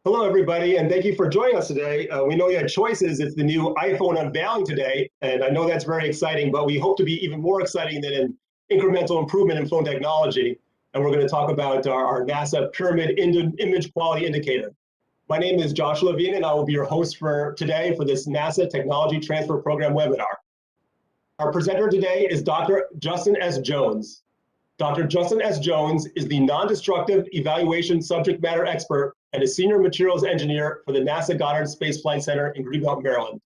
Hello, everybody, and thank you for joining us today. We know you had choices. It's the new iPhone unveiling today, and I know that's very exciting, but we hope to be even more exciting than an incremental improvement in phone technology. And we're going to talk about our NASA Pyramid Image Quality Indicator. My name is Josh Levine, and I will be your host for today for this NASA Technology Transfer Program webinar. Our presenter today is Dr. Justin S. Jones. Dr. Justin S. Jones is the non-destructive evaluation subject matter expert and a senior materials engineer for the NASA Goddard Space Flight Center in Greenbelt, Maryland.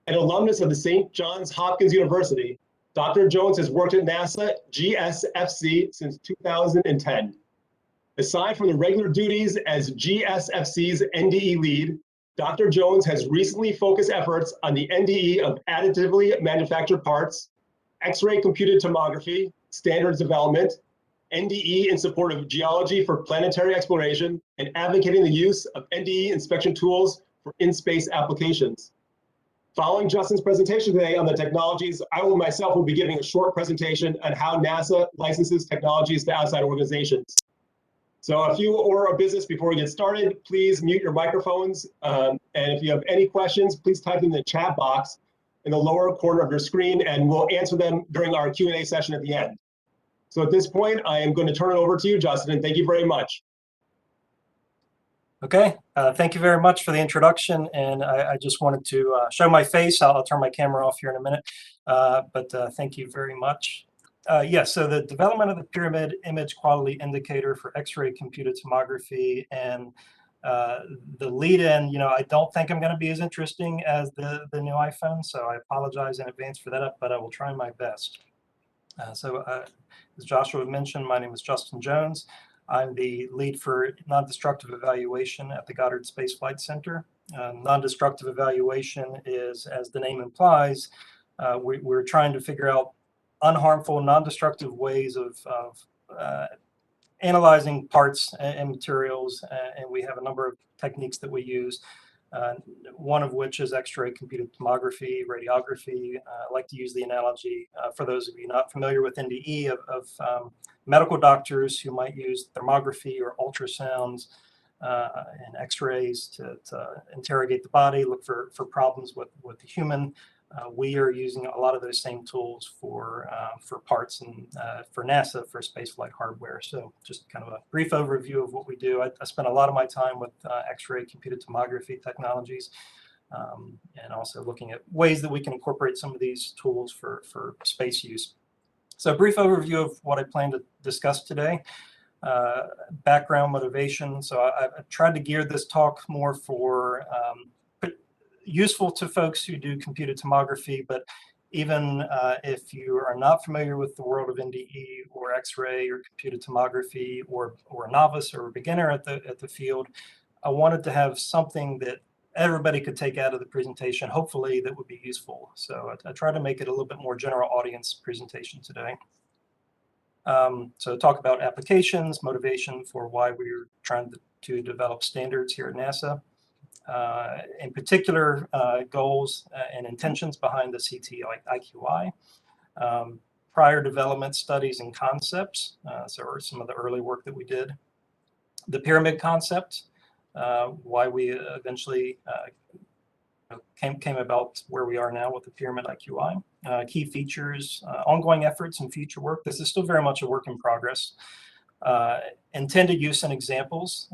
An alumnus of the St. Johns Hopkins University, Dr. Jones has worked at NASA GSFC since 2010. Aside from the regular duties as GSFC's NDE lead, Dr. Jones has recently focused efforts on the NDE of additively manufactured parts, X-ray computed tomography, standards development, NDE in support of geology for planetary exploration, and advocating the use of NDE inspection tools for in-space applications. Following Justin's presentation today on the technologies, I myself will be giving a short presentation on how NASA licenses technologies to outside organizations. So a few order of business before we get started, please mute your microphones. And if you have any questions, please type them in the chat box in the lower corner of your screen, and we'll answer them during our Q&A session at the end. So at this point, I am going to turn it over to you, Justin, and thank you very much. Okay, thank you very much for the introduction, and I just wanted to show my face. I'll turn my camera off here in a minute, but thank you very much. Yes, so the development of the Pyramid Image Quality Indicator for X-ray computed tomography, and the lead-in, I don't think I'm going to be as interesting as the new iPhone, so I apologize in advance for that, but I will try my best. As Joshua mentioned, my name is Justin Jones. I'm the lead for non-destructive evaluation at the Goddard Space Flight Center. Non-destructive evaluation is, as the name implies, we're trying to figure out unharmful, non-destructive ways of analyzing parts and materials, and we have a number of techniques that we use. One of which is X-ray computed tomography, radiography. I like to use the analogy, for those of you not familiar with NDE, of medical doctors who might use thermography or ultrasounds and X-rays to interrogate the body, look for problems with the human. We are using a lot of those same tools for parts and for NASA for spaceflight hardware. So just kind of a brief overview of what we do. I spend a lot of my time with X-ray computed tomography technologies, and also looking at ways that we can incorporate some of these tools for space use. So a brief overview of what I plan to discuss today. Background motivation. So I've tried to gear this talk more for useful to folks who do computed tomography, but even if you are not familiar with the world of NDE or X-ray or computed tomography, or a novice or a beginner at the field, I wanted to have something that everybody could take out of the presentation, hopefully that would be useful. So I try to make it a little bit more general audience presentation today. So talk about applications, motivation for why we're trying to develop standards here at NASA. In particular, goals and intentions behind the CT IQI, prior development studies and concepts, so some of the early work that we did, the pyramid concept, why we eventually came about where we are now with the pyramid IQI, key features, ongoing efforts and future work. This is still very much a work in progress. Intended use and examples,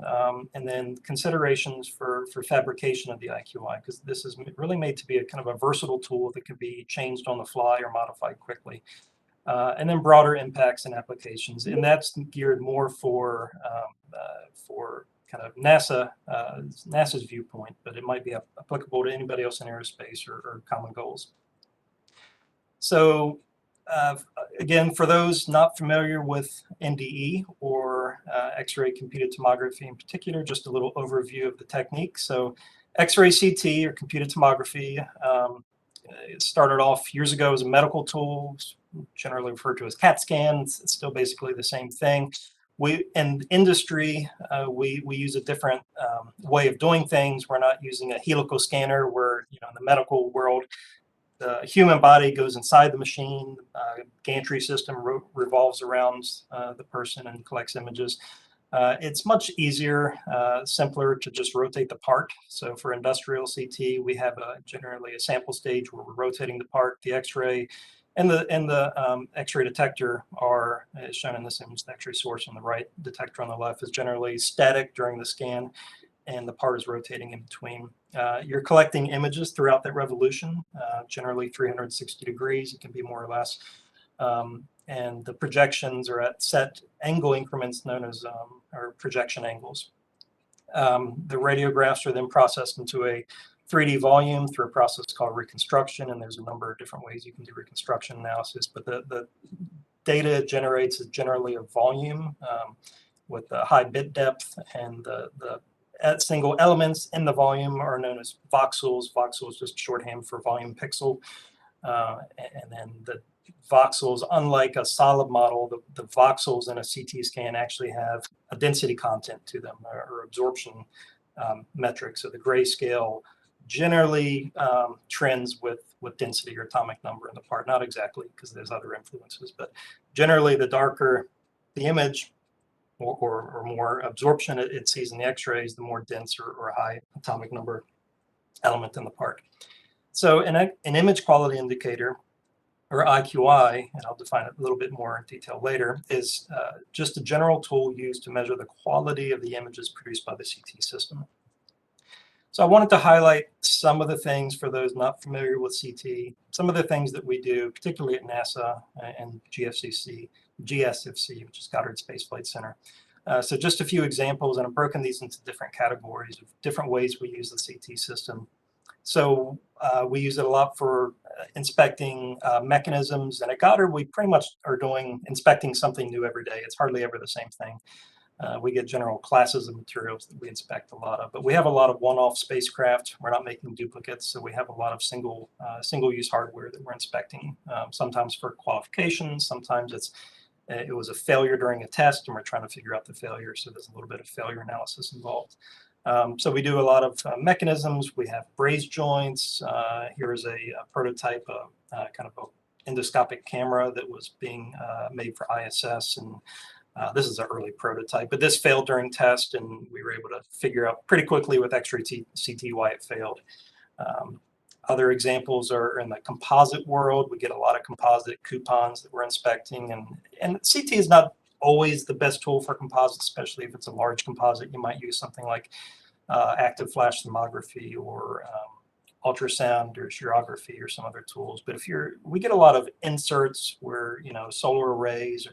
and then considerations for fabrication of the IQI, because this is really made to be a kind of a versatile tool that could be changed on the fly or modified quickly. And then broader impacts and applications, and that's geared more for kind of NASA's viewpoint, but it might be applicable to anybody else in aerospace or common goals. So again, for those not familiar with NDE or X-ray computed tomography in particular, just a little overview of the technique. So X-ray CT or computed tomography, it started off years ago as a medical tool, generally referred to as CAT scans. It's still basically the same thing. In industry, we use a different way of doing things. We're not using a helical scanner where, in the medical world, the human body goes inside the machine. Gantry system revolves around the person and collects images. It's much easier, simpler to just rotate the part. So for industrial CT, we have generally a sample stage where we're rotating the part. The X-ray and the X-ray detector are, as shown in this image, the X-ray source on the right, detector on the left is generally static during the scan, and the part is rotating in between. You're collecting images throughout that revolution, generally 360 degrees. It can be more or less. And the projections are at set angle increments known as or projection angles. The radiographs are then processed into a 3D volume through a process called reconstruction, and there's a number of different ways you can do reconstruction analysis, but the data it generates is generally a volume with a high bit depth, and the single elements in the volume are known as voxels. Voxel is just shorthand for volume pixel. And then the voxels, unlike a solid model, the voxels in a CT scan actually have a density content to them, or absorption metric. So the grayscale generally trends with density or atomic number in the part. Not exactly, because there's other influences, but generally the darker the image or more absorption it sees in the X-rays, the more dense or high atomic number element in the part. So an image quality indicator, or IQI, and I'll define it a little bit more in detail later, is just a general tool used to measure the quality of the images produced by the CT system. So I wanted to highlight some of the things for those not familiar with CT, some of the things that we do, particularly at NASA and GSFC, which is Goddard Space Flight Center. So just a few examples, and I've broken these into different categories of different ways we use the CT system. So we use it a lot for inspecting mechanisms, and at Goddard we pretty much are inspecting something new every day. It's hardly ever the same thing. We get general classes of materials that we inspect a lot of, but we have a lot of one-off spacecraft. We're not making duplicates, so we have a lot of single-use hardware that we're inspecting, sometimes for qualifications, sometimes it was a failure during a test and we're trying to figure out the failure, so there's a little bit of failure analysis involved. So we do a lot of mechanisms. We have braze joints. Here is a prototype of kind of an endoscopic camera that was being made for ISS, and this is an early prototype, but this failed during test, and we were able to figure out pretty quickly with X-ray CT why it failed. Other examples are in the composite world. We get a lot of composite coupons that we're inspecting, and CT is not always the best tool for composites, especially if it's a large composite. You might use something like active flash tomography or ultrasound or shearography or some other tools. But we get a lot of inserts where, solar arrays,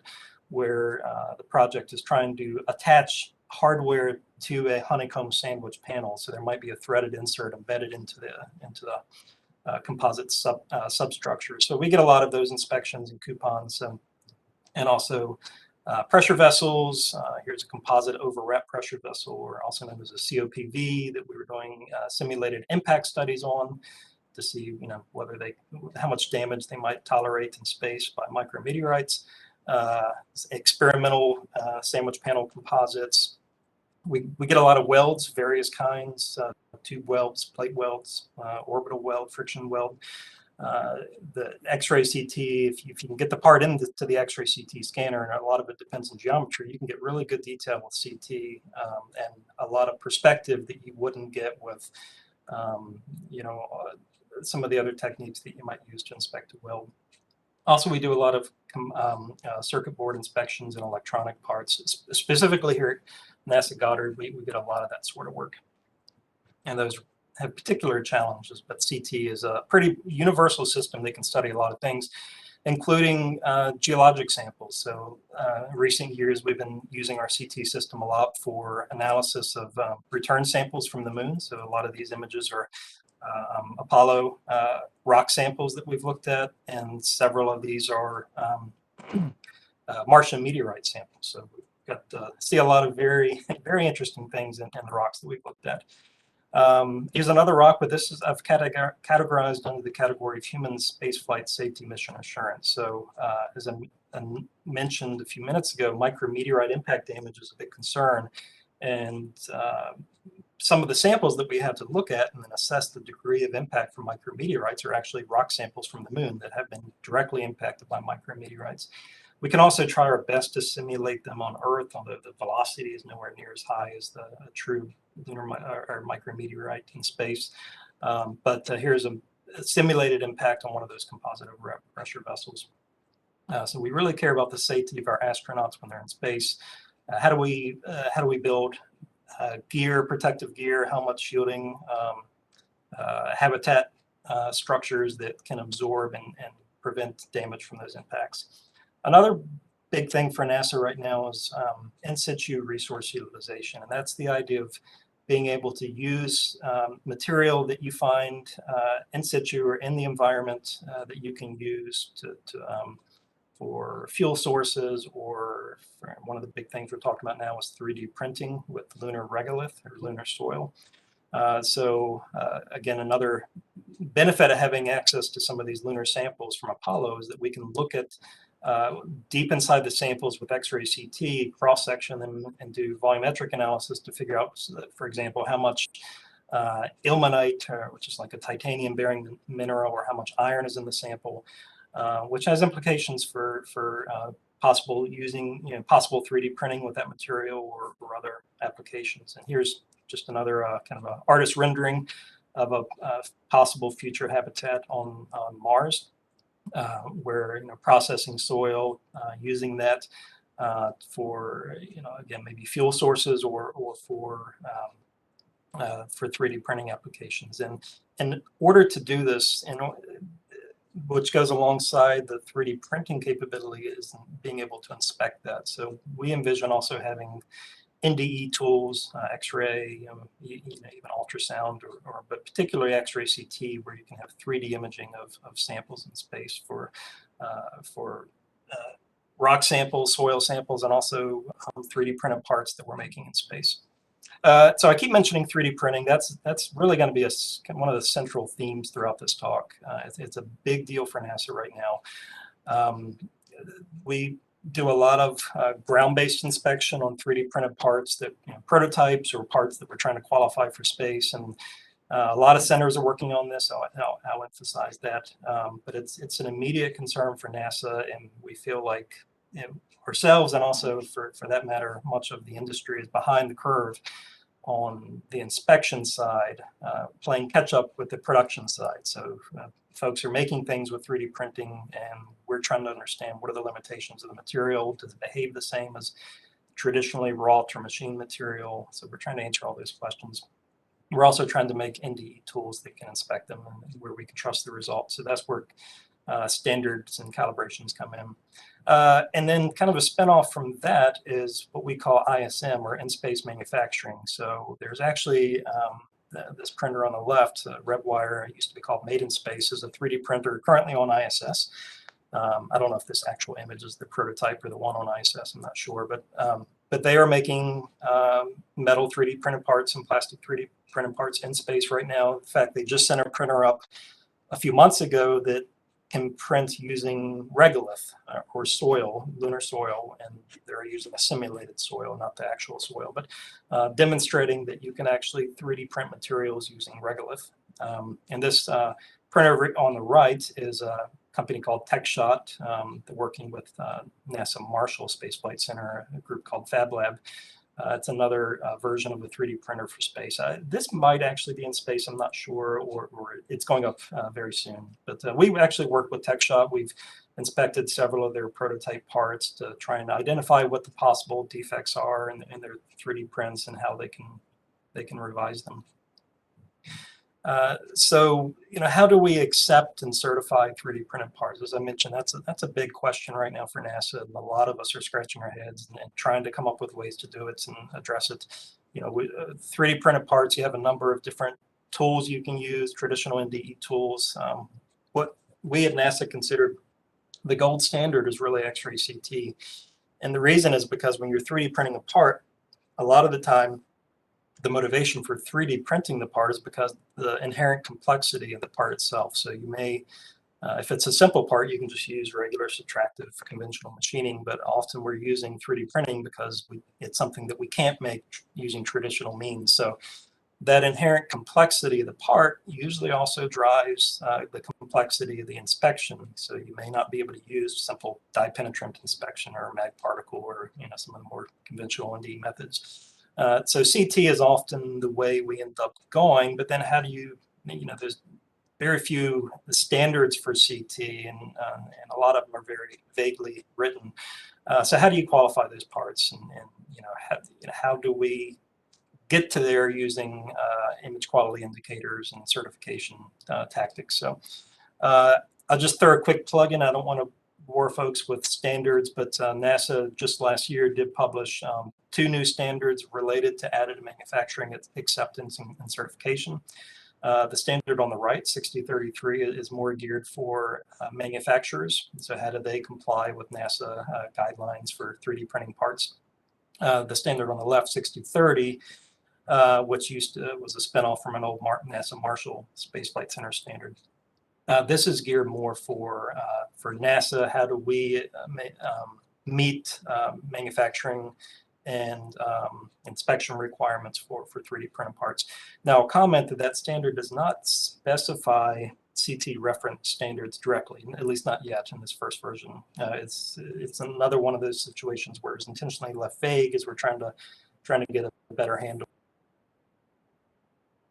where the project is trying to attach hardware to a honeycomb sandwich panel. So there might be a threaded insert embedded into the composite substructure. So we get a lot of those inspections and coupons, and also pressure vessels. Here's a composite overwrap pressure vessel, or also known as a COPV, that we were doing simulated impact studies on to see, how much damage they might tolerate in space by micrometeorites. Experimental sandwich panel composites. We get a lot of welds, various kinds, tube welds, plate welds, orbital weld, friction weld. The X-ray CT, if you can get the part into the X-ray CT scanner, and a lot of it depends on geometry, you can get really good detail with CT, and a lot of perspective that you wouldn't get with, some of the other techniques that you might use to inspect a weld. Also, we do a lot of circuit board inspections and electronic parts. Specifically here at NASA Goddard, we get a lot of that sort of work. And those have particular challenges, but CT is a pretty universal system that can study a lot of things, including geologic samples. So in recent years, we've been using our CT system a lot for analysis of return samples from the moon. So a lot of these images are Apollo rock samples that we've looked at, and several of these are Martian meteorite samples. So we've got to see a lot of very, very interesting things in the rocks that we've looked at. Here's another rock, but this is I've categorized under the category of human spaceflight safety mission assurance. So as I mentioned a few minutes ago, micrometeorite impact damage is a big concern, and some of the samples that we have to look at and then assess the degree of impact from micrometeorites are actually rock samples from the moon that have been directly impacted by micrometeorites. We can also try our best to simulate them on Earth, although the velocity is nowhere near as high as a true lunar or micrometeorite in space. But here's a simulated impact on one of those composite overpressure vessels. So we really care about the safety of our astronauts when they're in space. How do we build gear, protective gear, helmet shielding, habitat structures that can absorb and prevent damage from those impacts. Another big thing for NASA right now is in situ resource utilization, and that's the idea of being able to use material that you find in situ or in the environment that you can use for fuel sources, or one of the big things we're talking about now is 3D printing with lunar regolith or lunar soil. Again, another benefit of having access to some of these lunar samples from Apollo is that we can look at deep inside the samples with X-ray CT, cross-section them, and do volumetric analysis to figure out, for example, how much ilmenite, which is like a titanium-bearing mineral, or how much iron is in the sample, which has implications for possible 3D printing with that material or other applications. And here's just another kind of an artist rendering of a possible future habitat on Mars, where processing soil, using that for again, maybe fuel sources or for 3D printing applications. And in order to do this, which goes alongside the 3D printing capability, is being able to inspect that. So we envision also having NDE tools, X-ray, even ultrasound, but particularly X-ray CT, where you can have 3D imaging of samples in space for rock samples, soil samples, and also 3D printed parts that we're making in space. So I keep mentioning 3D printing. That's really going to be one of the central themes throughout this talk. It's a big deal for NASA right now. We do a lot of ground-based inspection on 3D printed parts, that prototypes or parts that we're trying to qualify for space, and a lot of centers are working on this. I'll emphasize that, but it's an immediate concern for NASA, and we feel like ourselves, and also for that matter, much of the industry is behind the curve on the inspection side, playing catch up with the production side. So folks are making things with 3D printing, and we're trying to understand what are the limitations of the material. Does it behave the same as traditionally wrought or machine material? So we're trying to answer all those questions. We're also trying to make NDE tools that can inspect them and where we can trust the results. So that's where standards and calibrations come in. And then kind of a spinoff from that is what we call ISM, or in-space manufacturing. So there's actually this printer on the left, RevWire, it used to be called Made in Space, is a 3D printer currently on ISS. I don't know if this actual image is the prototype or the one on ISS, I'm not sure, but they are making metal 3D printed parts and plastic 3D printed parts in space right now. In fact, they just sent a printer up a few months ago that can print using regolith or soil, lunar soil, and they're using a simulated soil, not the actual soil, but demonstrating that you can actually 3D print materials using regolith. And this printer on the right is a company called TechShot. They're working with NASA Marshall Space Flight Center, a group called FabLab. It's another version of the 3D printer for space. This might actually be in space, I'm not sure, or it's going up very soon. But we actually worked with TechShot. We've inspected several of their prototype parts to try and identify what the possible defects are in their 3D prints and how they can revise them. So, how do we accept and certify 3D printed parts? As I mentioned, that's a big question right now for NASA, and a lot of us are scratching our heads and trying to come up with ways to do it and address it. 3D printed parts, you have a number of different tools you can use, traditional NDE tools. What we at NASA consider the gold standard is really X-ray CT. And the reason is because when you're 3D printing a part, a lot of the time, the motivation for 3D printing the part is because the inherent complexity of the part itself. So you may, if it's a simple part, you can just use regular subtractive conventional machining, but often we're using 3D printing because it's something that we can't make using traditional means. So That inherent complexity of the part usually also drives the complexity of the inspection. So you may not be able to use simple dye penetrant inspection or mag particle or some of the more conventional NDE methods. So CT is often the way we end up going, but then how do there's very few standards for CT, and a lot of them are very vaguely written. So how do you qualify those parts, and how do we get to there using image quality indicators and certification tactics? So I'll just throw a quick plug in. I don't want to bore folks with standards, but NASA just last year did publish 2 new standards related to additive manufacturing acceptance and certification. The standard on the right, 6033, is more geared for manufacturers. So how do they comply with NASA guidelines for 3D printing parts? The standard on the left, 6030, which was a spinoff from an old NASA Marshall Spaceflight Center standard. This is geared more for NASA. How do we meet manufacturing and inspection requirements for 3D printed parts? Now, I'll comment that standard does not specify CT reference standards directly, at least not yet in this first version. It's another one of those situations where it's intentionally left vague as we're trying to get a better handle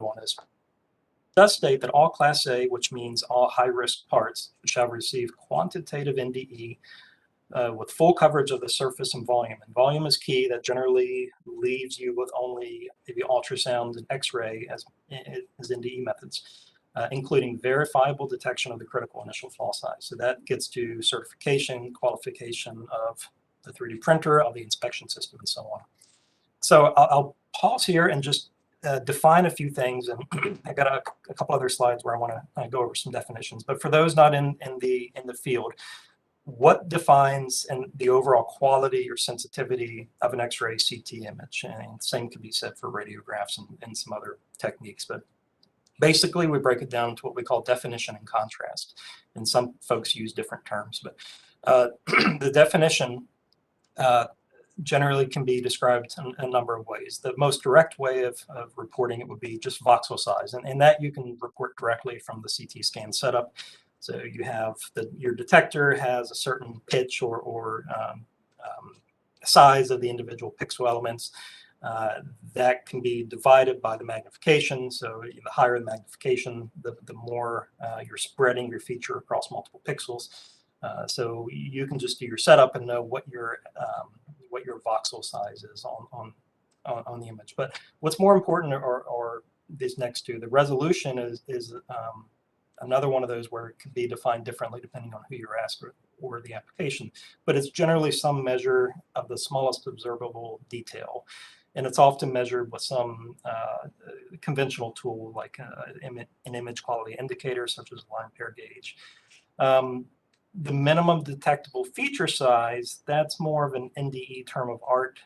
on this. It does state that all Class A, which means all high-risk parts, shall receive quantitative NDE with full coverage of the surface and volume. And volume is key. That generally leaves you with only maybe ultrasound and X-ray as NDE methods, including verifiable detection of the critical initial flaw size. So that gets to certification, qualification of the 3D printer, of the inspection system, and so on. So I'll pause here and just define a few things, and I got a couple other slides where I want to go over some definitions. But for those not in the field, what defines the overall quality or sensitivity of an X-ray CT image? And same can be said for radiographs and some other techniques. But basically, we break it down to what we call definition and contrast. And some folks use different terms, but the definition generally can be described in a number of ways. The most direct way of reporting it would be just voxel size, and that you can report directly from the CT scan setup. So you have your detector has a certain pitch or size of the individual pixel elements. That can be divided by the magnification. So the higher the magnification, the more you're spreading your feature across multiple pixels. So you can just do your setup and know what your voxel size is on the image. But what's more important are these next two. The resolution is another one of those where it can be defined differently depending on who you're asked or the application. But it's generally some measure of the smallest observable detail. And it's often measured with some conventional tool like an image quality indicator, such as a line pair gauge. The minimum detectable feature size, that's more of an NDE term of art.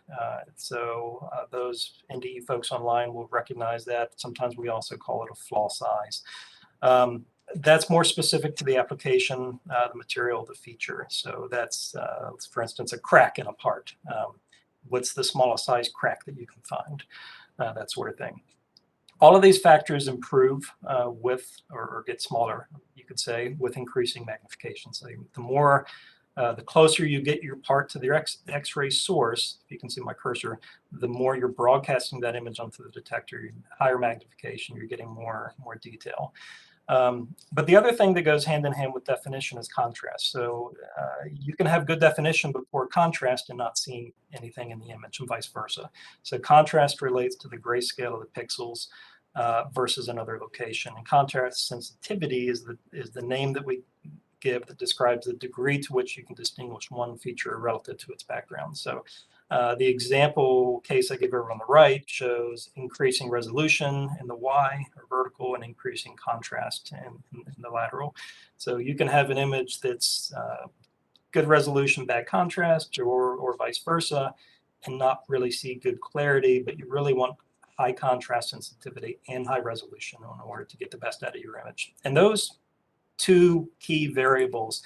So those NDE folks online will recognize that. Sometimes we also call it a flaw size. That's more specific to the application, the material, the feature. So that's, for instance, a crack in a part. What's the smallest size crack that you can find? That sort of thing. All of these factors improve with, or get smaller, you could say, with increasing magnification. So the closer you get your part to the X-ray source, if you can see my cursor, the more you're broadcasting that image onto the detector, higher magnification, you're getting more detail. But the other thing that goes hand in hand with definition is contrast. So you can have good definition but poor contrast and not seeing anything in the image, and vice versa. So contrast relates to the grayscale of the pixels versus another location. And contrast sensitivity is the name that we give that describes the degree to which you can distinguish one feature relative to its background. So the example case I give over on the right shows increasing resolution in the Y or vertical and increasing contrast in the lateral. So you can have an image that's good resolution, bad contrast, or vice versa, and not really see good clarity, but you really want high contrast sensitivity and high resolution in order to get the best out of your image. And those two key variables,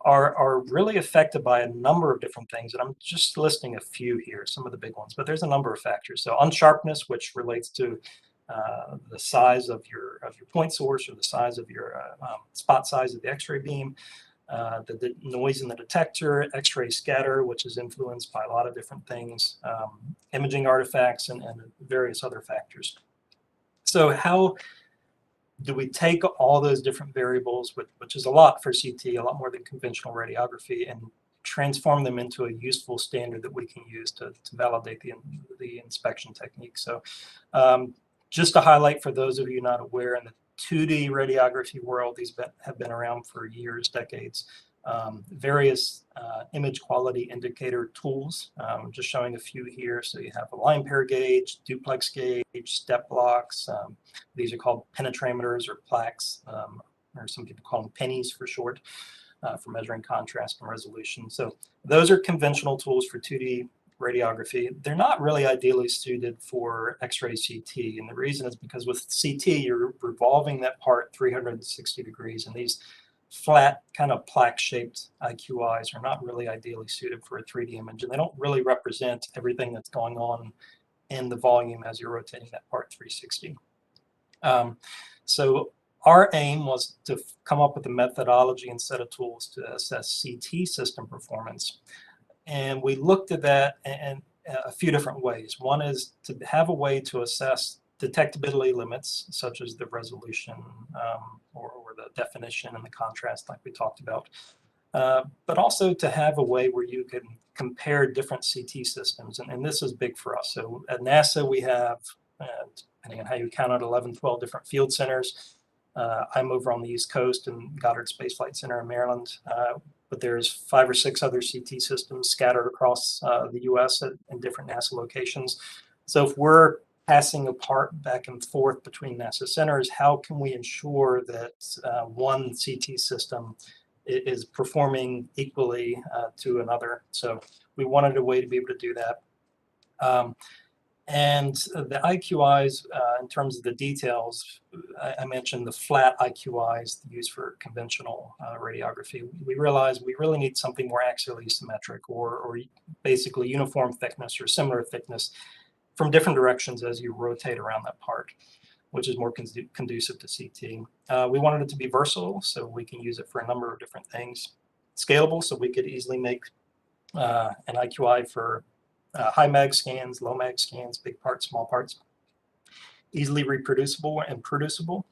are really affected by a number of different things. And I'm just listing a few here, some of the big ones, but there's a number of factors. So unsharpness, which relates to the size of your point source, or the size of your spot size of the X-ray beam, the noise in the detector, X-ray scatter, which is influenced by a lot of different things, imaging artifacts, and various other factors. So how do we take all those different variables, which is a lot for CT, a lot more than conventional radiography, and transform them into a useful standard that we can use to validate the inspection technique? So just to highlight for those of you not aware, in the 2D radiography world, these have been around for years, decades. Various image quality indicator tools. Just showing a few here. So you have a line pair gauge, duplex gauge, step blocks. These are called penetrometers or plaques, or some people call them pennies for short, for measuring contrast and resolution. So those are conventional tools for 2D radiography. They're not really ideally suited for X-ray CT, and the reason is because with CT you're revolving that part 360 degrees, and these flat kind of plaque-shaped IQIs are not really ideally suited for a 3D image, and they don't really represent everything that's going on in the volume as you're rotating that part 360. So our aim was to come up with a methodology and set of tools to assess CT system performance. And we looked at that in a few different ways. One is to have a way to assess detectability limits, such as the resolution or the definition and the contrast, like we talked about, but also to have a way where you can compare different CT systems. And this is big for us. So at NASA, we have, depending on how you count it, 11, 12 different field centers. I'm over on the East Coast in Goddard Space Flight Center in Maryland. But there's 5 or 6 other CT systems scattered across the US in different NASA locations. So if we're passing a part back and forth between NASA centers, how can we ensure that one CT system is performing equally to another? So we wanted a way to be able to do that. And the IQIs, in terms of the details, I mentioned the flat IQIs used for conventional radiography. We realized we really need something more axially symmetric, or basically uniform thickness or similar thickness from different directions as you rotate around that part, which is more conducive to CT. We wanted it to be versatile, so we can use it for a number of different things. Scalable, so we could easily make an IQI for high mag scans, low mag scans, big parts, small parts. Easily reproducible and producible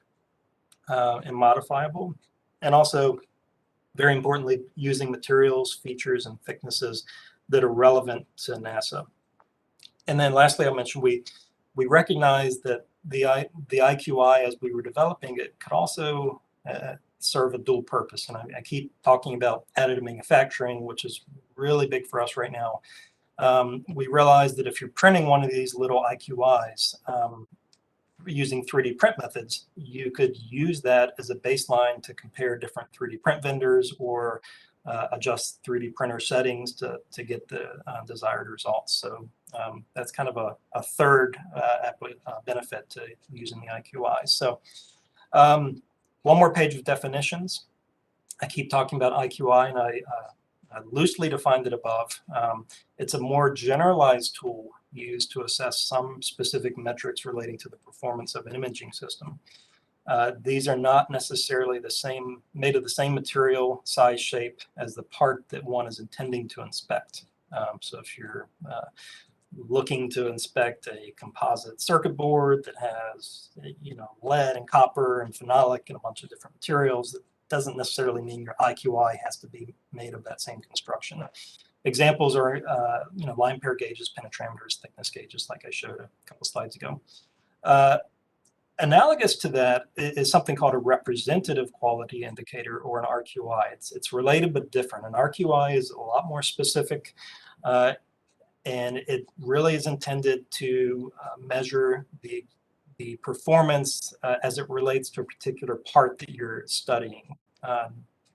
and modifiable. And also, very importantly, using materials, features, and thicknesses that are relevant to NASA. And then lastly, I mentioned we recognized that the IQI, as we were developing it, could also serve a dual purpose. And I keep talking about additive manufacturing, which is really big for us right now. We realized that if you're printing one of these little IQIs using 3D print methods, you could use that as a baseline to compare different 3D print vendors, or adjust 3D printer settings to get the desired results. So that's kind of a third benefit to using the IQIs. So one more page of definitions. I keep talking about IQI, and I loosely defined it above. It's a more generalized tool used to assess some specific metrics relating to the performance of an imaging system. These are not necessarily made of the same material, size, shape as the part that one is intending to inspect. So if you're looking to inspect a composite circuit board that has, lead and copper and phenolic and a bunch of different materials, that doesn't necessarily mean your IQI has to be made of that same construction. Examples are, line pair gauges, penetrometers, thickness gauges, like I showed a couple slides ago. Analogous to that is something called a representative quality indicator, or an RQI. It's related but different. An RQI is a lot more specific, and it really is intended to measure the performance as it relates to a particular part that you're studying.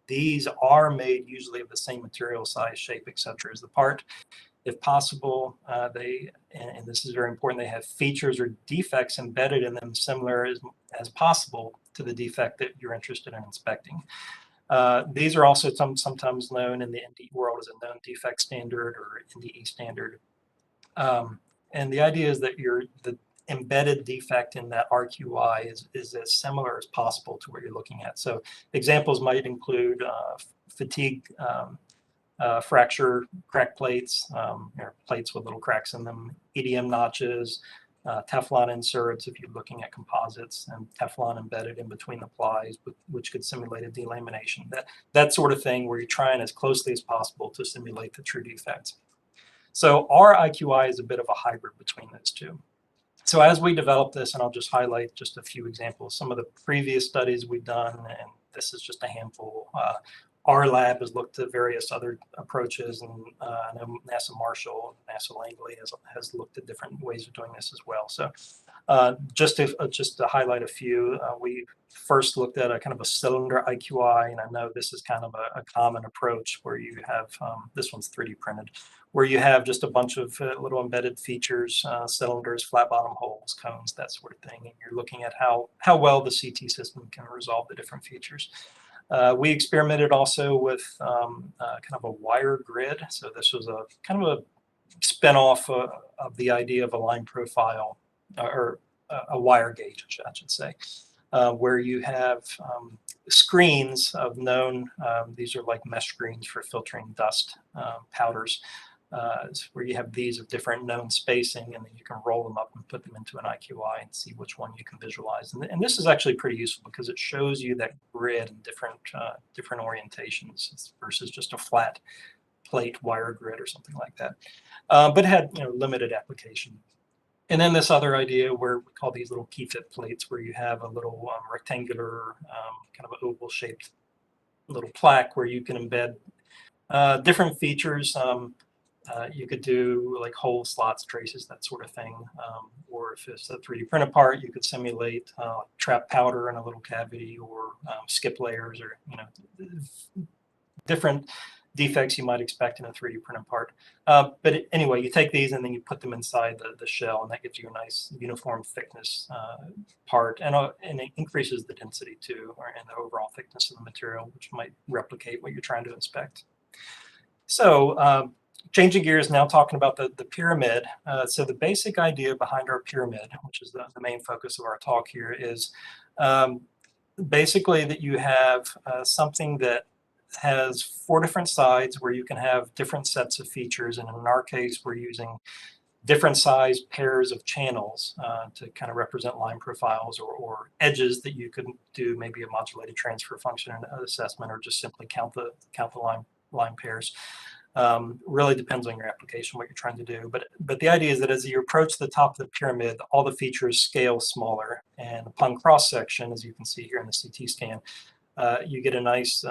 These are made usually of the same material, size, shape, etc. as the part. If possible, and this is very important, they have features or defects embedded in them similar as possible the defect that you're interested in inspecting. These are also sometimes known in the NDE world as a known defect standard or NDE standard. And the idea is that the embedded defect in that RQI is as similar as possible to what you're looking at. So examples might include fatigue, fracture, crack plates, or plates with little cracks in them, EDM notches, Teflon inserts if you're looking at composites, and Teflon embedded in between the plies, which could simulate a delamination. That sort of thing where you're trying as closely as possible to simulate the true defects. So our IQI is a bit of a hybrid between those two. So as we develop this, and I'll just highlight just a few examples, some of the previous studies we've done, and this is just a handful. Our lab has looked at various other approaches, and I know NASA Marshall, NASA Langley has looked at different ways of doing this as well. So just to highlight a few, we first looked at a kind of a cylinder IQI, and I know this is kind of a common approach where you have, this one's 3D printed, where you have just a bunch of little embedded features, cylinders, flat bottom holes, cones, that sort of thing, and you're looking at how well the CT system can resolve the different features. We experimented also with kind of a wire grid. So this was a kind of a spin-off of the idea of a line profile, or a wire gauge, I should say, where you have screens of known, these are like mesh screens for filtering dust powders, where you have these of different known spacing, and then you can roll them up and put them into an IQI and see which one you can visualize. And this is actually pretty useful because it shows you that grid in different orientations versus just a flat plate wire grid or something like that. But it had limited application. And then this other idea where we call these little key fit plates, where you have a little rectangular, kind of an oval shaped little plaque where you can embed different features. You could do like holes, slots, traces, that sort of thing. Or if it's a 3D printed part, you could simulate trap powder in a little cavity, or skip layers, or different defects you might expect in a 3D printed part. But anyway, you take these and then you put them inside the shell, and that gives you a nice uniform thickness part, and it increases the density too, and the overall thickness of the material, which might replicate what you're trying to inspect. So changing gears now, talking about the pyramid. So the basic idea behind our pyramid, which is the main focus of our talk here, is basically that you have something that has 4 different sides where you can have different sets of features, and in our case we're using different size pairs of channels to kind of represent line profiles or edges that you could do maybe a modulated transfer function assessment, or just simply count the line pairs. Really depends on your application, what you're trying to do. But the idea is that as you approach the top of the pyramid, all the features scale smaller, and upon cross section, as you can see here in the CT scan, you get a nice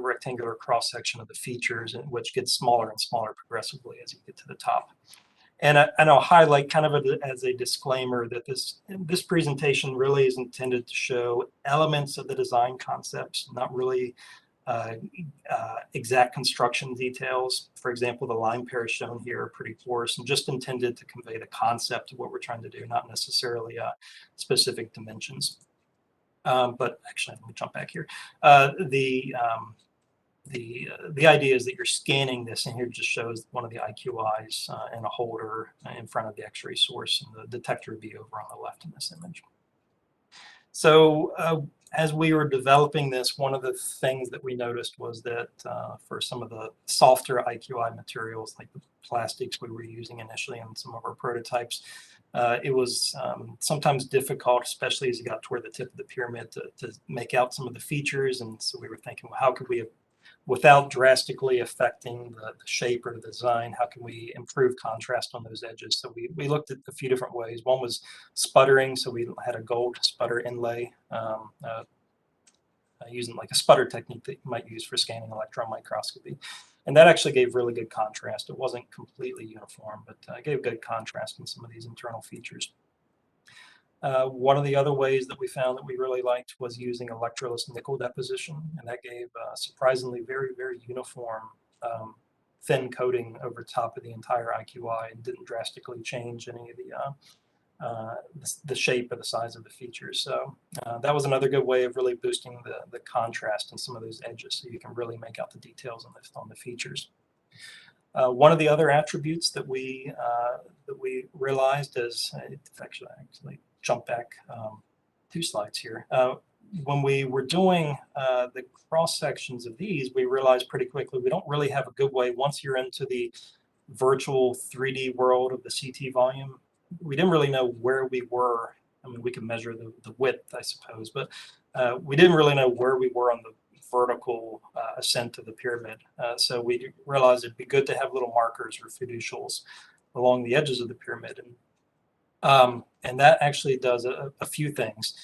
rectangular cross section of the features, which gets smaller and smaller progressively as you get to the top. And I'll highlight kind of as a disclaimer that this presentation really is intended to show elements of the design concepts, not really exact construction details. For example, the line pairs shown here are pretty coarse and just intended to convey the concept of what we're trying to do, not necessarily specific dimensions. But actually, let me jump back here. The idea is that you're scanning this, and here just shows one of the IQIs and a holder in front of the X-ray source, and the detector would be over on the left in this image. So as we were developing this, one of the things that we noticed was that for some of the softer IQI materials, like the plastics we were using initially in some of our prototypes, it was sometimes difficult, especially as you got toward the tip of the pyramid, to make out some of the features. And so we were thinking, well, how could we, without drastically affecting the shape or the design, how can we improve contrast on those edges? So we looked at a few different ways. One was sputtering. So we had a gold sputter inlay using like a sputter technique that you might use for scanning electron microscopy. And that actually gave really good contrast. It wasn't completely uniform, but gave good contrast in some of these internal features. One of the other ways that we found that we really liked was using electroless nickel deposition, and that gave surprisingly very, very uniform thin coating over top of the entire IQI, and didn't drastically change any of the shape or the size of the features. So that was another good way of really boosting the contrast in some of those edges, so you can really make out the details on the features. One of the other attributes that we realized is, actually jump back 2 slides here. When we were doing the cross sections of these, we realized pretty quickly we don't really have a good way, once you're into the virtual 3D world of the CT volume, we didn't really know where we were. I mean, we could measure the width, I suppose, but we didn't really know where we were on the vertical ascent of the pyramid. So we realized it'd be good to have little markers or fiducials along the edges of the pyramid. And that actually does a few things.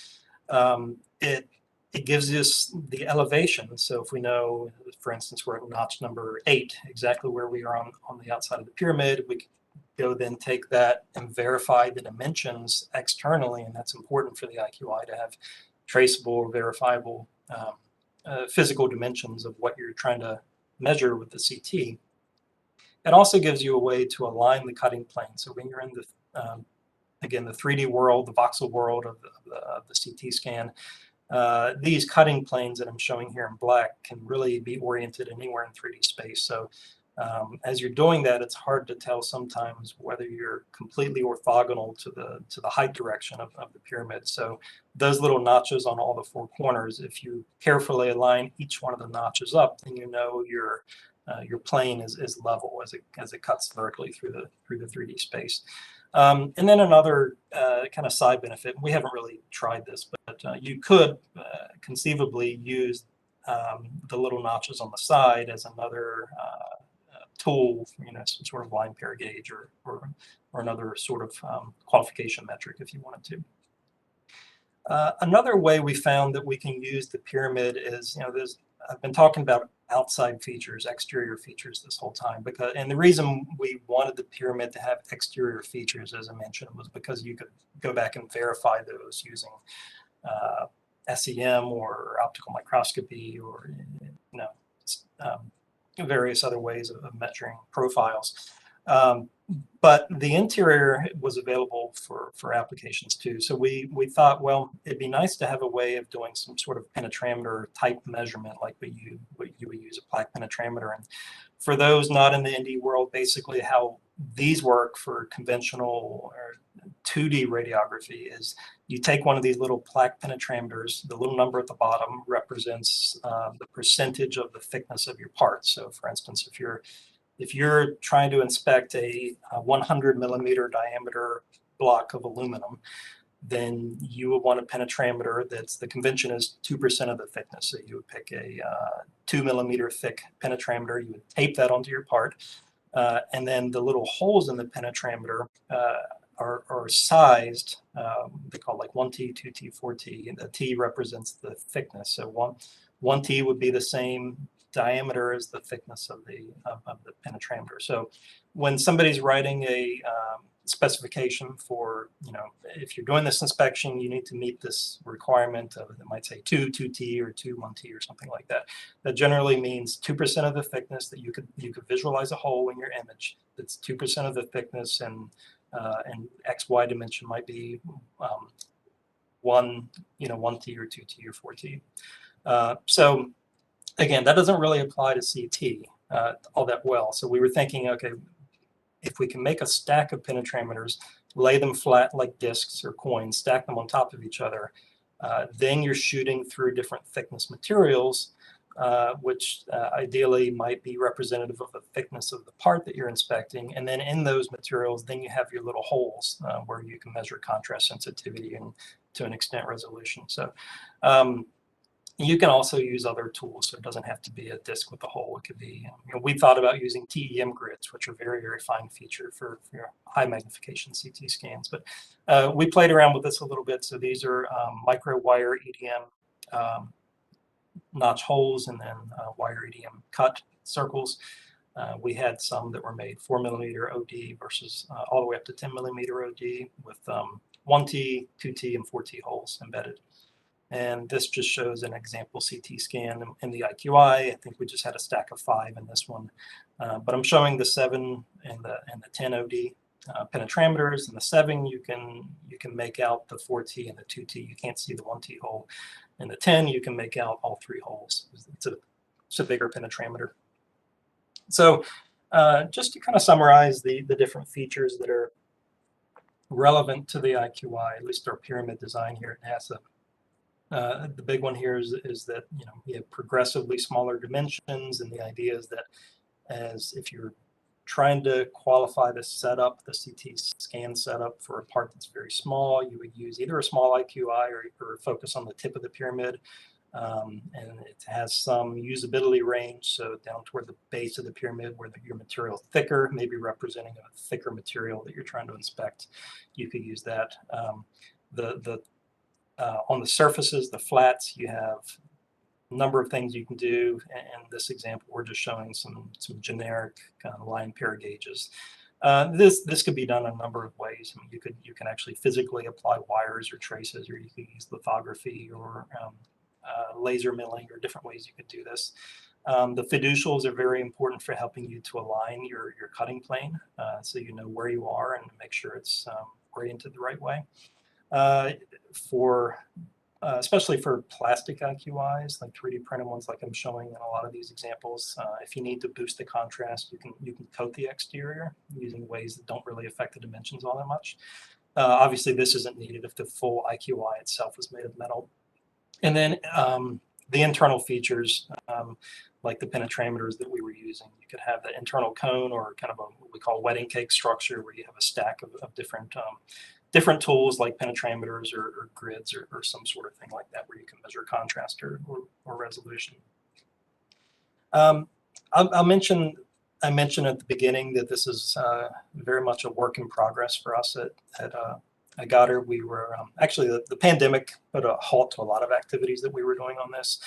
It gives us the elevation. So if we know, for instance, we're at notch number 8, exactly where we are on the outside of the pyramid, we can go then take that and verify the dimensions externally, and that's important for the IQI to have traceable or verifiable physical dimensions of what you're trying to measure with the CT. It also gives you a way to align the cutting plane. So when you're in the again, the 3D world, the voxel world of the CT scan, these cutting planes that I'm showing here in black can really be oriented anywhere in 3D space. So as you're doing that, it's hard to tell sometimes whether you're completely orthogonal to the height direction of the pyramid. So those little notches on all the 4 corners, if you carefully align each one of the notches up, then you know your plane is level as it cuts vertically through the 3D space. And then another kind of side benefit, we haven't really tried this, but you could conceivably use the little notches on the side as another tool, some sort of line pair gauge or another sort of qualification metric if you wanted to. Another way we found that we can use the pyramid is, I've been talking about outside features, exterior features this whole time, and the reason we wanted the pyramid to have exterior features, as I mentioned, was because you could go back and verify those using SEM or optical microscopy or various other ways of measuring profiles. But the interior was available for applications too. So we thought, well, it'd be nice to have a way of doing some sort of penetrometer type measurement like you would use a plaque penetrometer. And for those not in the ND world, basically how these work for conventional or 2D radiography is you take one of these little plaque penetrometers, the little number at the bottom represents the percentage of the thickness of your part. So for instance, if you're trying to inspect a 100 millimeter diameter block of aluminum, then you would want a penetrometer the convention is 2% of the thickness. So you would pick a 2 millimeter thick penetrometer, you would tape that onto your part, and then the little holes in the penetrometer are sized, they call like 1T, 2T, 4T, and the T represents the thickness. So 1T would be the same diameter as the thickness of the penetrometer. So when somebody's writing a specification for, if you're doing this inspection, you need to meet this requirement of, it might say 2T or 1T or something like that. That generally means 2% of the thickness that you could visualize a hole in your image. That's 2% of the thickness, and XY dimension might be 1T or 2T or 4T. So again, that doesn't really apply to CT all that well. So we were thinking, okay, if we can make a stack of penetrometers, lay them flat like discs or coins, stack them on top of each other, then you're shooting through different thickness materials, which ideally might be representative of the thickness of the part that you're inspecting. And then in those materials, then you have your little holes where you can measure contrast sensitivity and to an extent resolution. So you can also use other tools, so it doesn't have to be a disc with a hole. It could be, we thought about using TEM grids, which are very, very fine feature for high magnification CT scans. But we played around with this a little bit. So these are micro wire EDM notch holes and then wire EDM cut circles. We had some that were made 4 millimeter OD versus all the way up to 10 millimeter OD with 1T, 2T, and 4T holes embedded. And this just shows an example CT scan in the IQI. I think we just had a stack of 5 in this one, but I'm showing the 7 and the 10 OD penetrometers. In the 7, you can make out the 4T and the 2T. You can't see the 1T hole. In the 10, you can make out all 3 holes. It's a bigger penetrometer. So just to kind of summarize the different features that are relevant to the IQI, at least our pyramid design here at NASA. The big one here is that you have progressively smaller dimensions, and the idea is that as if you're trying to qualify the setup, the CT scan setup for a part that's very small, you would use either a small IQI or focus on the tip of the pyramid. And it has some usability range, so down toward the base of the pyramid where your material is thicker, maybe representing a thicker material that you're trying to inspect, you could use that. On the surfaces, the flats, you have a number of things you can do. In this example, we're just showing some generic kind of line pair gauges. This could be done a number of ways. I mean, you can actually physically apply wires or traces, or you could use lithography or laser milling, or different ways you could do this. The fiducials are very important for helping you to align your cutting plane, so you know where you are and make sure it's oriented the right way. Especially for plastic IQIs, like 3D printed ones, like I'm showing in a lot of these examples, if you need to boost the contrast, you can coat the exterior using ways that don't really affect the dimensions all that much. Obviously, this isn't needed if the full IQI itself is made of metal. And then the internal features, like the penetrometers that we were using, you could have the internal cone, or kind of what we call wedding cake structure, where you have a stack of different tools like penetrometers or grids or some sort of thing like that, where you can measure contrast or resolution. I mentioned at the beginning that this is very much a work in progress for us at Goddard. We were actually the pandemic put a halt to a lot of activities that we were doing on this.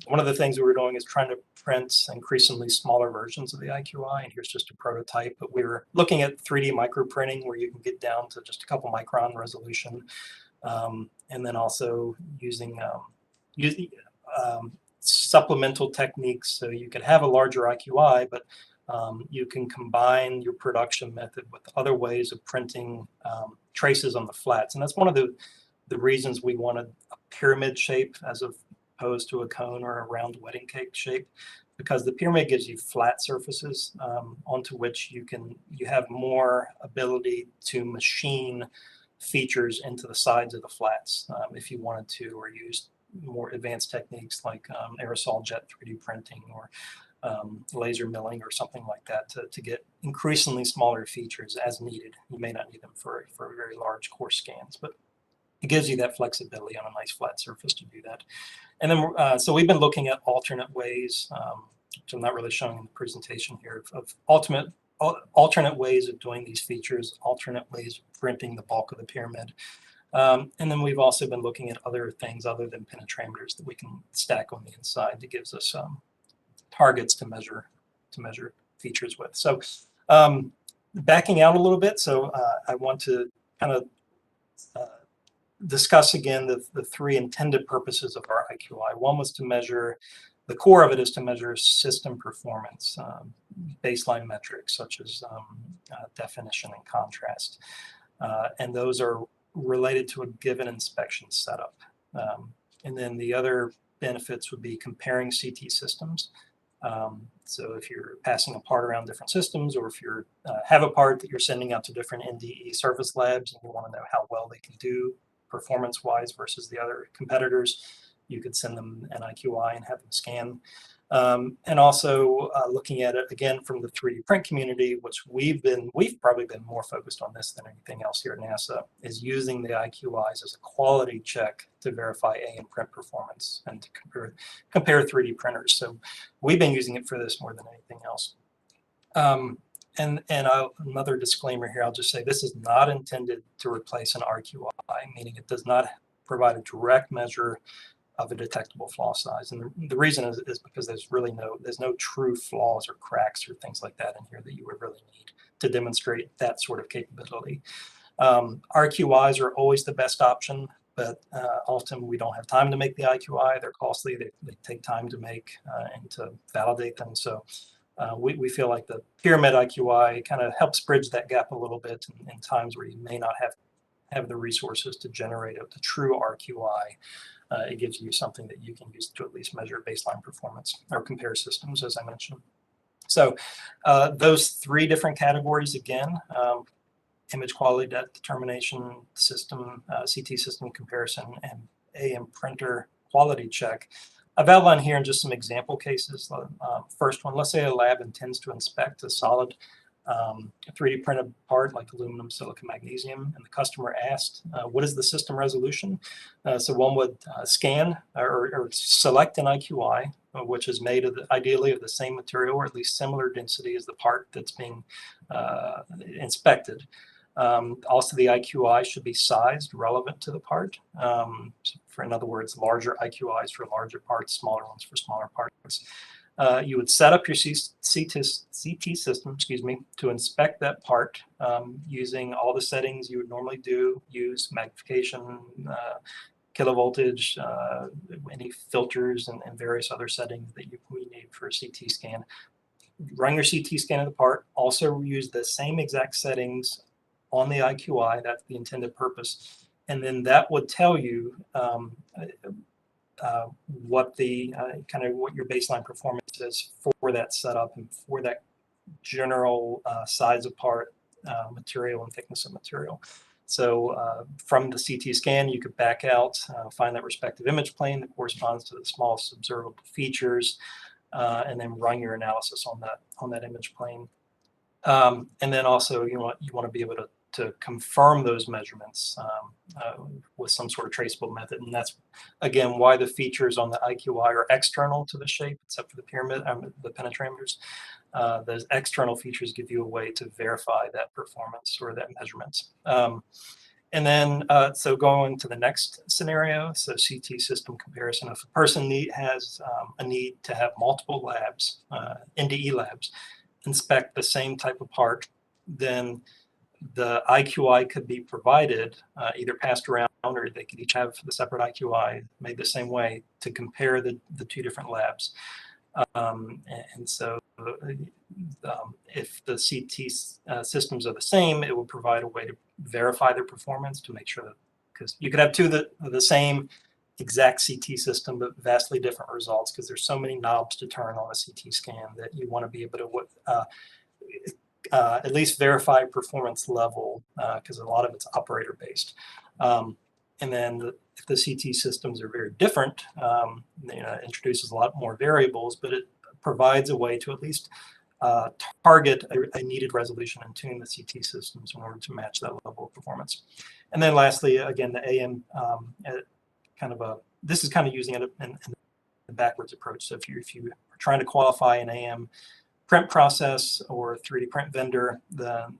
One of the things we were doing is trying to print increasingly smaller versions of the IQI, and here's just a prototype. But we were looking at 3D microprinting, where you can get down to just a couple micron resolution, and then also using supplemental techniques, so you could have a larger IQI, but you can combine your production method with other ways of printing traces on the flats. And that's one of the reasons we wanted a pyramid shape as opposed to a cone or a round wedding cake shape, because the pyramid gives you flat surfaces onto which you have more ability to machine features into the sides of the flats if you wanted to, or use more advanced techniques like aerosol jet 3D printing or laser milling or something like that to get increasingly smaller features as needed. You may not need them for very large coarse scans, but it gives you that flexibility on a nice flat surface to do that. And then, so we've been looking at alternate ways, which I'm not really showing in the presentation here, of alternate ways of doing these features, alternate ways of printing the bulk of the pyramid. And then we've also been looking at other things other than penetrometers that we can stack on the inside that gives us targets to measure features with. So backing out a little bit, so I want to kind of discuss again the 3 intended purposes of our IQI. One was to measure, the core of it is to measure system performance, baseline metrics such as definition and contrast. And those are related to a given inspection setup. And then the other benefits would be comparing CT systems. So if you're passing a part around different systems, or if you have a part that you're sending out to different NDE service labs and you want to know how well they can do performance-wise versus the other competitors, you could send them an IQI and have them scan. And also looking at it again from the 3D print community, which we've probably been more focused on this than anything else here at NASA, is using the IQIs as a quality check to verify AM print performance and to compare 3D printers. So we've been using it for this more than anything else. And another disclaimer here, I'll just say this is not intended to replace an RQI, meaning it does not provide a direct measure of a detectable flaw size. And the reason is because there's no true flaws or cracks or things like that in here that you would really need to demonstrate that sort of capability. RQIs are always the best option, but often we don't have time to make the IQI. They're costly, they take time to make and to validate them. So we feel like the pyramid IQI kind of helps bridge that gap a little bit in times where you may not have the resources to generate a true RQI. It gives you something that you can use to at least measure baseline performance or compare systems, as I mentioned. So those three different categories again, image quality determination system, CT system comparison, and AM printer quality check. I've outlined here in just some example cases. First one, let's say a lab intends to inspect a solid 3D printed part like aluminum, silicon, magnesium, and the customer asked, what is the system resolution? So one would scan or select an IQI, which is made ideally of the same material or at least similar density as the part that's being inspected. Also, the IQI should be sized relevant to the part. In other words, larger IQIs for larger parts, smaller ones for smaller parts. You would set up your CT system, to inspect that part using all the settings you would normally use magnification, kilovoltage, any filters, and various other settings that we need for a CT scan. Run your CT scan of the part. Also use the same exact settings on the IQI. That's the intended purpose. And then that would tell you what the what your baseline performance is for that setup and for that general size of part, material, and thickness of material. So from the CT scan, you could back out, find that respective image plane that corresponds to the smallest observable features, and then run your analysis on that image plane. And then also you want to be able to confirm those measurements with some sort of traceable method. And that's, again, why the features on the IQI are external to the shape, except for the pyramid, the penetrometers. Those external features give you a way to verify that performance or that measurements. And then, so going to the next scenario, so CT system comparison. If a person has a need to have multiple labs, NDE labs, inspect the same type of part, then the IQI could be provided, either passed around, or they could each have the separate IQI made the same way to compare the two different labs. And so if the CT systems are the same, it will provide a way to verify their performance to make sure that, because you could have two the same exact CT system, but vastly different results, because there's so many knobs to turn on a CT scan that you want to be able to at least verify performance level, because a lot of it's operator based. And then if the CT systems are very different, it introduces a lot more variables, but it provides a way to at least target a needed resolution and tune the CT systems in order to match that level of performance. And then lastly, again, the AM, this is kind of using it in the backwards approach. So if you are trying to qualify an AM print process or 3D print vendor, then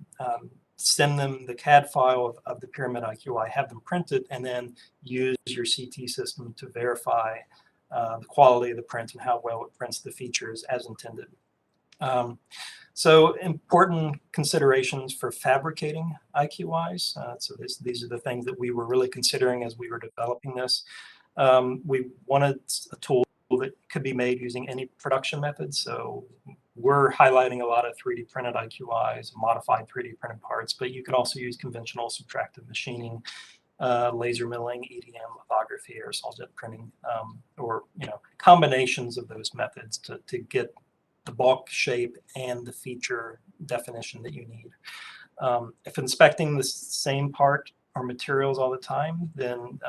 send them the CAD file of the pyramid IQI, have them printed, and then use your CT system to verify the quality of the print and how well it prints the features as intended. So important considerations for fabricating IQIs. So these are the things that we were really considering as we were developing this. We wanted a tool that could be made using any production method. So we're highlighting a lot of 3D printed IQIs, modified 3D printed parts, but you could also use conventional subtractive machining, laser milling, EDM, lithography, aerosol jet printing, or combinations of those methods to get the bulk shape and the feature definition that you need. If inspecting the same part or materials all the time, then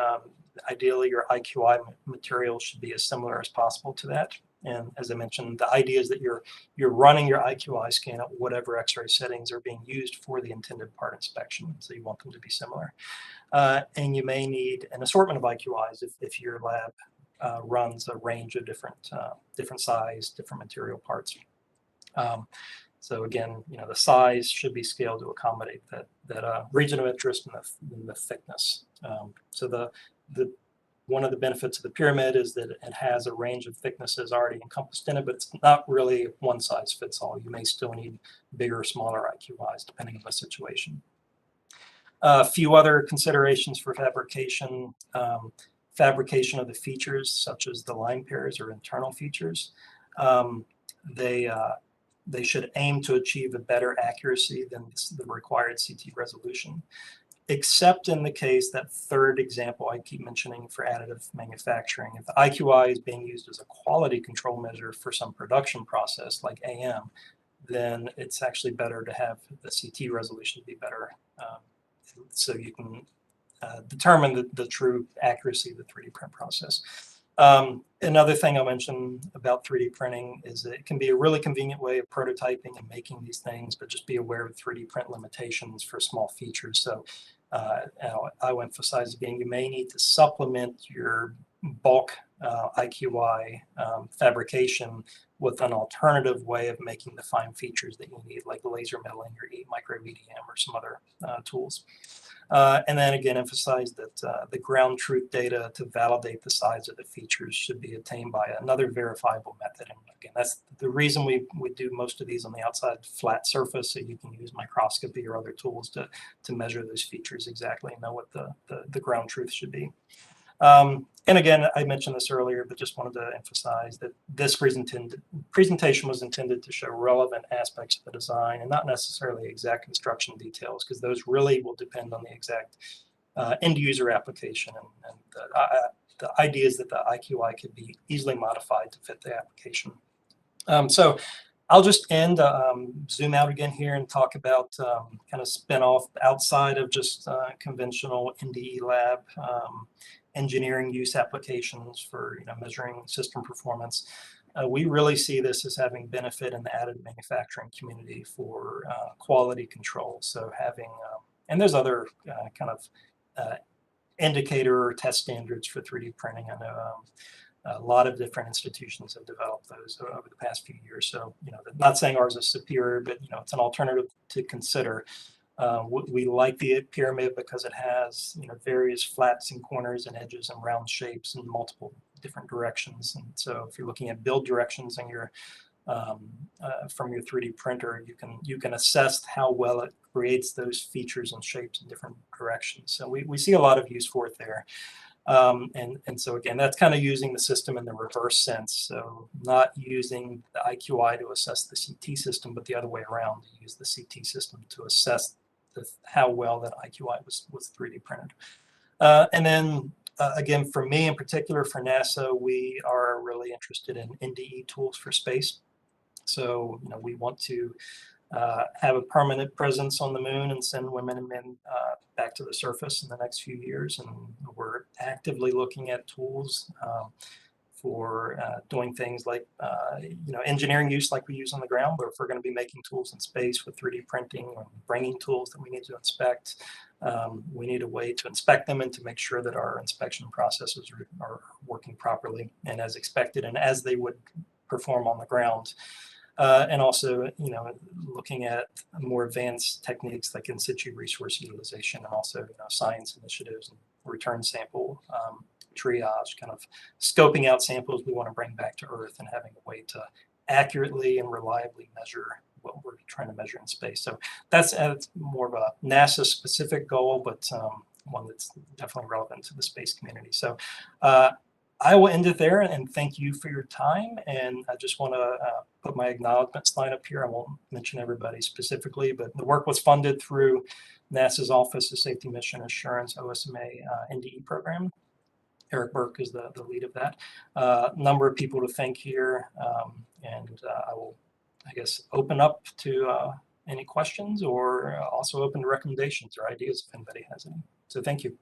ideally your IQI material should be as similar as possible to that. And as I mentioned, the idea is that you're running your IQI scan at whatever X-ray settings are being used for the intended part inspection. So you want them to be similar. And you may need an assortment of IQIs if your lab runs a range of different size, different material parts. So again, the size should be scaled to accommodate that region of interest and the thickness. So one of the benefits of the pyramid is that it has a range of thicknesses already encompassed in it, but it's not really one size fits all. You may still need bigger or smaller IQIs depending on the situation. A few other considerations for fabrication. Fabrication of the features, such as the line pairs or internal features. they should aim to achieve a better accuracy than the required CT resolution, except in the case, that third example I keep mentioning for additive manufacturing. If the IQI is being used as a quality control measure for some production process like AM, then it's actually better to have the CT resolution be better, so you can determine the true accuracy of the 3D print process. Another thing I'll mention about 3D printing is that it can be a really convenient way of prototyping and making these things, but just be aware of 3D print limitations for small features. So I will emphasize again, you may need to supplement your bulk IQI fabrication with an alternative way of making the fine features that you need, like laser milling or micro VDM or some other tools. And then again, emphasize that the ground truth data to validate the size of the features should be obtained by another verifiable method. And again, that's the reason we do most of these on the outside flat surface, so you can use microscopy or other tools to measure those features exactly and know what the ground truth should be. And again, I mentioned this earlier, but just wanted to emphasize that this presentation was intended to show relevant aspects of the design and not necessarily exact construction details, because those really will depend on the exact end user application. And the idea is that the IQI could be easily modified to fit the application. So I'll just end, zoom out again here and talk about kind of spin off outside of just conventional NDE lab engineering use applications for measuring system performance. We really see this as having benefit in the additive manufacturing community for quality control. So having, and there's other kind of indicator or test standards for 3D printing. I know a lot of different institutions have developed those over the past few years. So, not saying ours is superior, but it's an alternative to consider. We like the pyramid because it has various flats and corners and edges and round shapes in multiple different directions. And so if you're looking at build directions in your from your 3D printer, you can assess how well it creates those features and shapes in different directions. So we see a lot of use for it there. And so again, that's kind of using the system in the reverse sense. So not using the IQI to assess the CT system, but the other way around, to use the CT system to assess how well that IQI was 3D printed. And then again, for me in particular, for NASA, we are really interested in NDE tools for space. So we want to have a permanent presence on the moon and send women and men back to the surface in the next few years. And we're actively looking at tools for doing things like engineering use like we use on the ground, but if we're going to be making tools in space with 3D printing or bringing tools that we need to inspect, we need a way to inspect them and to make sure that our inspection processes are working properly and as expected and as they would perform on the ground. And also, looking at more advanced techniques like in situ resource utilization, and also science initiatives and return sample triage, kind of scoping out samples we want to bring back to Earth and having a way to accurately and reliably measure what we're trying to measure in space. So that's more of a NASA specific goal, but one that's definitely relevant to the space community. So I will end it there and thank you for your time. And I just want to put my acknowledgments line up here. I won't mention everybody specifically, but the work was funded through NASA's Office of Safety Mission Assurance OSMA NDE program. Eric Burke is the lead of that. Number of people to thank here. And I will, I guess, open up to any questions or also open to recommendations or ideas if anybody has any. So thank you.